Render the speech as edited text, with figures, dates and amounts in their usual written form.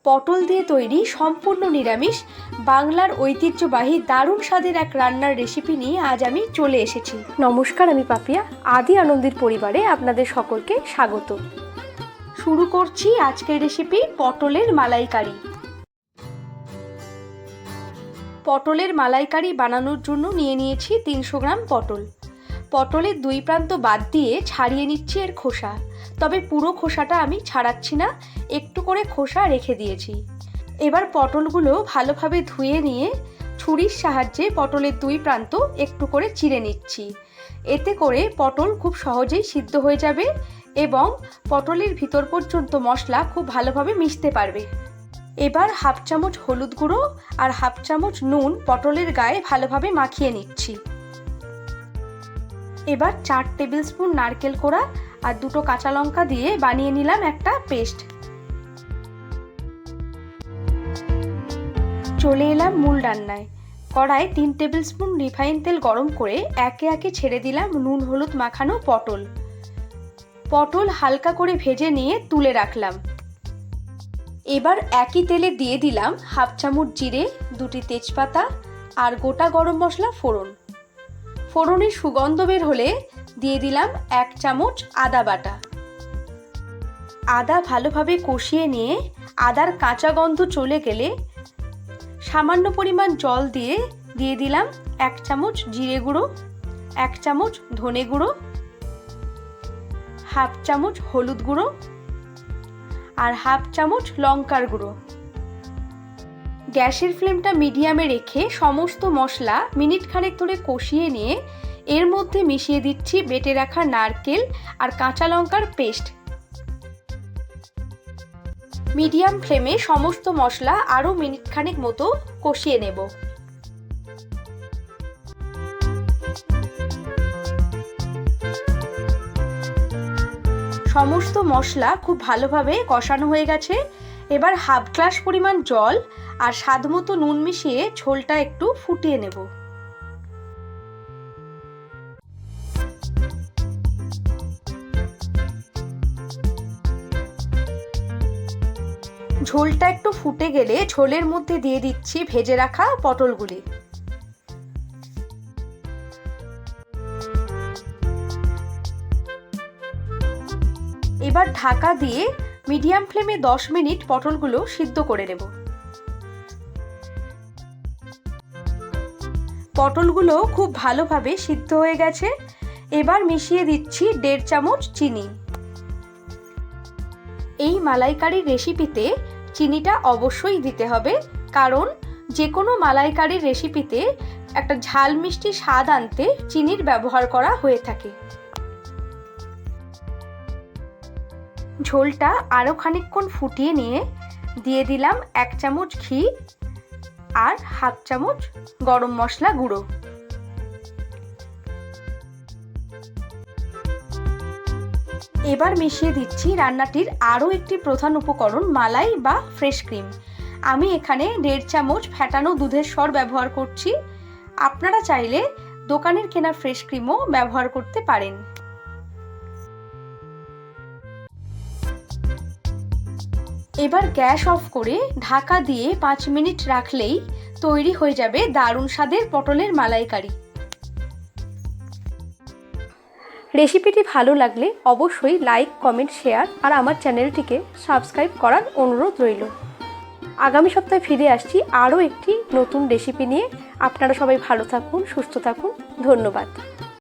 পটল দিয়ে তৈরি সম্পূর্ণ নিরামিষ বাংলার ঐতিহ্যবাহী দারুণ স্বাদের এক রান্নার রেসিপি নিয়ে আজ আমি চলে এসেছি। নমস্কার, আমি পাপিয়া। আদি আনন্দের পরিবারে আপনাদের সকলকে স্বাগত। শুরু করছি আজকের রেসিপি পটলের মালাইকারি। পটলের মালাইকারি বানানোর জন্য নিয়ে নিয়েছি 300 গ্রাম পটল। পটলের দুই প্রান্ত বাদ দিয়ে ছাড়িয়ে নিচ্ছি এর খোসা, তবে পুরো খোসাটা আমি ছাড়াচ্ছি না, একটু করে খোসা রেখে দিয়েছি। এবার পটলগুলো ভালোভাবে ধুয়ে নিয়ে ছুরির সাহায্যে পটলের দুই প্রান্ত একটু করে চিড়ে নিচ্ছি। এতে করে পটল খুব সহজেই সিদ্ধ হয়ে যাবে এবং পটলের ভিতর পর্যন্ত মশলা খুব ভালোভাবে মিশতে পারবে। এবার হাফ চামচ হলুদ গুঁড়ো আর হাফ চামচ নুন পটলের গায়ে ভালোভাবে মাখিয়ে নিচ্ছি। এবার 4 টেবিল স্পুন নারকেল কোড়া আর 2টো কাঁচা লঙ্কা দিয়ে বানিয়ে নিলাম একটা পেস্ট। চলে এলাম মূল রান্নায়। কড়ায় 3 টেবিল স্পুন রিফাইন তেল গরম করে একে একে ছেড়ে দিলাম নুন হলুদ মাখানো পটল। পটল হালকা করে ভেজে নিয়ে তুলে রাখলাম। এবার একই তেলে দিয়ে দিলাম হাফ চামচ জিরে, 2টি তেজপাতা আর গোটা গরম মশলা ফোড়ন। ফোড়নের সুগন্ধ বের হলে দিয়ে দিলাম 1 চামচ আদা বাটা। আদা ভালোভাবে কষিয়ে নিয়ে আদার কাঁচা গন্ধ চলে গেলে সামান্য পরিমাণ জল দিয়ে দিলাম 1 চামচ জিরে গুঁড়ো, 1 চামচ ধনে গুঁড়ো, হাফ চামচ হলুদ গুঁড়ো আর হাফ চামচ লঙ্কার গুঁড়ো। গ্যাসের ফ্লেমটা মিডিয়ামে রেখে সমস্ত মশলা মিনিট খানেক ধরে কষিয়ে নিয়ে এর মধ্যে মিশিয়ে দিচ্ছি বেটে রাখা নারকেল আর কাঁচা লঙ্কার পেস্ট। মিডিয়াম ফ্লেমে সমস্ত মশলা আরও মিনিট খানেক মতো কষিয়ে নেব। সমস্ত মশলা খুব ভালোভাবে কষানো হয়ে গেছে। এবার হাফ গ্লাস পরিমাণ জল আর স্বাদ মতো নুন মিশিয়ে ঝোলটা একটু ফুটিয়ে নেব। ঝোলটা একটু ফুটে গেলে ঝোলের মধ্যে দিয়ে দিচ্ছি ভেজে রাখা পটলগুলি। এবার ঢাকা দিয়ে মিডিয়াম ফ্লেমে 10 মিনিট পটলগুলো সিদ্ধ করে নেব। পটলগুলো খুব ভালোভাবে সিদ্ধ হয়ে গেছে। এবার মিশিয়ে দিচ্ছি 1.5 চামচ চিনি। এই মালাইকারির রেসিপিতে চিনিটা অবশ্যই দিতে হবে, কারণ যে কোনো মালাইকারির রেসিপিতে একটা ঝাল মিষ্টি স্বাদ আনতে চিনির ব্যবহার করা হয়ে থাকে। ঝোলটা আরও খানিকক্ষণ ফুটিয়ে নিয়ে দিয়ে দিলাম 1 চামচ ঘি আর হাফ চামচ গরম মশলা গুঁড়ো। এবার মিশিয়ে দিচ্ছি রান্নাটির আরও একটি প্রধান উপকরণ, মালাই বা ফ্রেশ ক্রিম। আমি এখানে 1.5 চামচ ফ্যাটানো দুধের সর ব্যবহার করছি। আপনারা চাইলে দোকানের কেনা ফ্রেশ ক্রিমও ব্যবহার করতে পারেন। এবার গ্যাস অফ করে ঢাকা দিয়ে 5 মিনিট রাখলেই তৈরি হয়ে যাবে দারুণ স্বাদের পটলের মালাইকারি। রেসিপিটি ভালো লাগলে অবশ্যই লাইক, কমেন্ট, শেয়ার আর আমার চ্যানেলটিকে সাবস্ক্রাইব করার অনুরোধ রইল। আগামী সপ্তাহে ফিরে আসছি আরও একটি নতুন রেসিপি নিয়ে। আপনারা সবাই ভালো থাকুন, সুস্থ থাকুন। ধন্যবাদ।